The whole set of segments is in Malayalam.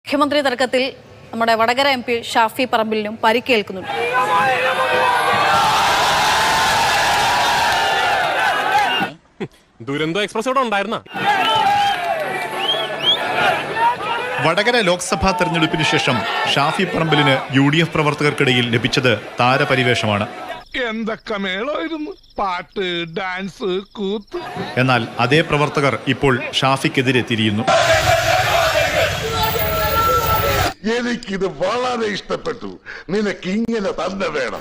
മുഖ്യമന്ത്രി തർക്കത്തിൽ നമ്മുടെ വടകര MP ഷാഫി പറമ്പിലിനും പരിക്കേൽക്കുന്നുണ്ട്. ദുരന്തോ എക്സ്പ്രസ് ഇവിടെ ഉണ്ടായിരുന്ന വടകര ലോക്സഭാ തെരഞ്ഞെടുപ്പിന് ശേഷം ഷാഫി പറമ്പിലിന് UDF പ്രവർത്തകർക്കിടയിൽ ലഭിച്ചത് താരപരിവേഷമാണ്. എന്തൊക്കെ മേളായിരുന്നു, പാട്ട്, ഡാൻസ്, കൂത്ത്. എന്നാൽ അതേ പ്രവർത്തകർ ഇപ്പോൾ ഷാഫിക്കെതിരെ തിരിയുന്നു. എനിക്കിത് വളരെ ഇഷ്ടപ്പെട്ടു, നിനക്ക് ഇങ്ങനെ തന്നെ വേണം.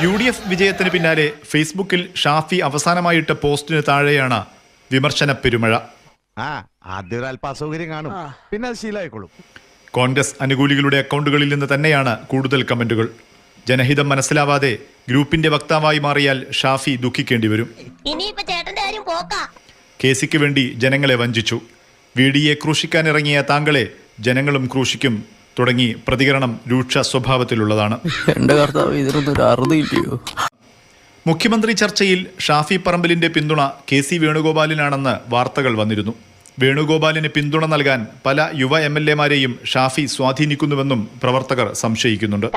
UDF വിജയത്തിന് പിന്നാലെ ഫേസ്ബുക്കിൽ ഷാഫി അവസാനമായിട്ട പോസ്റ്റിന് താഴെയാണ് വിമർശന പെരുമഴ. ആദ്യം അല്പ അസൗകര്യം കാണും, പിന്നെ അത് ശീലമായിക്കോളും. കോൺഗ്രസ് അനുകൂലികളുടെ അക്കൗണ്ടുകളിൽ നിന്ന് തന്നെയാണ് കൂടുതൽ കമന്റുകൾ. ജനഹിതം മനസ്സിലാവാതെ ഗ്രൂപ്പിന്റെ വക്താവായി മാറിയാൽ ഷാഫി ദുഃഖിക്കേണ്ടി വരും. കേസിക്ക് വേണ്ടി ജനങ്ങളെ വഞ്ചിച്ചു, VDയെ ക്രൂശിക്കാനിറങ്ങിയ താങ്കളെ ജനങ്ങളും ക്രൂശിക്കും തുടങ്ങി പ്രതികരണം രൂക്ഷ സ്വഭാവത്തിലുള്ളതാണ്. മുഖ്യമന്ത്രി ചർച്ചയിൽ ഷാഫി പറമ്പിലിന്റെ പിന്തുണ KC വേണുഗോപാലിനാണെന്ന് വാർത്തകൾ വന്നിരുന്നു. വേണുഗോപാലിന് പിന്തുണ നൽകാൻ പല യുവ MLA-മാരെയും ഷാഫി സ്വാധീനിക്കുന്നുവെന്നും പ്രവർത്തകർ സംശയിക്കുന്നുണ്ട്.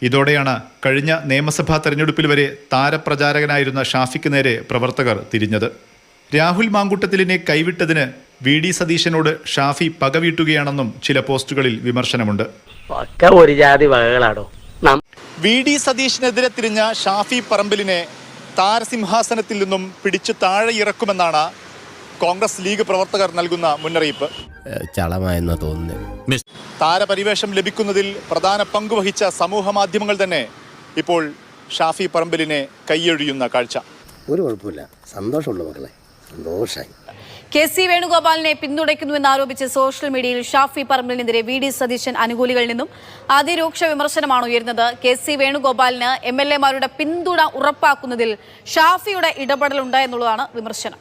ഇതോടെയാണ് കഴിഞ്ഞ നിയമസഭാ തെരഞ്ഞെടുപ്പിൽ വരെ താരപ്രചാരകനായിരുന്ന ഷാഫിക്ക് നേരെ പ്രവർത്തകർ തിരിഞ്ഞത്. രാഹുൽ മാങ്കൂട്ടത്തിലിനെ കൈവിട്ടതിന് VD സതീശനോട് ഷാഫി പകവീട്ടുകയാണെന്നും ചില പോസ്റ്റുകളിൽ വിമർശനമുണ്ട്. VD സതീശനെതിരെ തിരിഞ്ഞ ഷാഫി പറമ്പിലിനെ താരസിംഹാസനത്തിൽ നിന്നും പിടിച്ചു താഴെ ഇറക്കുമെന്നാണ് കോൺഗ്രസ് ലീഗ് പ്രവർത്തകർ നൽകുന്ന മുന്നറിയിപ്പ്. താരപരിവേഷം ലഭിക്കുന്നതിൽ പ്രധാന പങ്കുവഹിച്ച സമൂഹ മാധ്യമങ്ങൾ തന്നെ ഇപ്പോൾ ഷാഫി പറമ്പിലിനെ കൈയൊഴിയുന്ന കാഴ്ച. ഒരു കുഴപ്പമില്ല, സന്തോഷമുള്ള മക്കളെ, സന്തോഷമായി. KC വേണുഗോപാലിനെ പിന്തുണയ്ക്കുന്നുവെന്നാരോപിച്ച് സോഷ്യൽ മീഡിയയിൽ ഷാഫി പറമ്പിലിനെതിരെ VD സതീശൻ അനുകൂലികളിൽ നിന്നും അതിരൂക്ഷ വിമർശനമാണ് ഉയർന്നത്. KC വേണുഗോപാലിന് MLA-മാരുടെ പിന്തുണ ഉറപ്പാക്കുന്നതിൽ ഷാഫിയുടെ ഇടപെടലുണ്ട് എന്നുള്ളതാണ് വിമർശനം.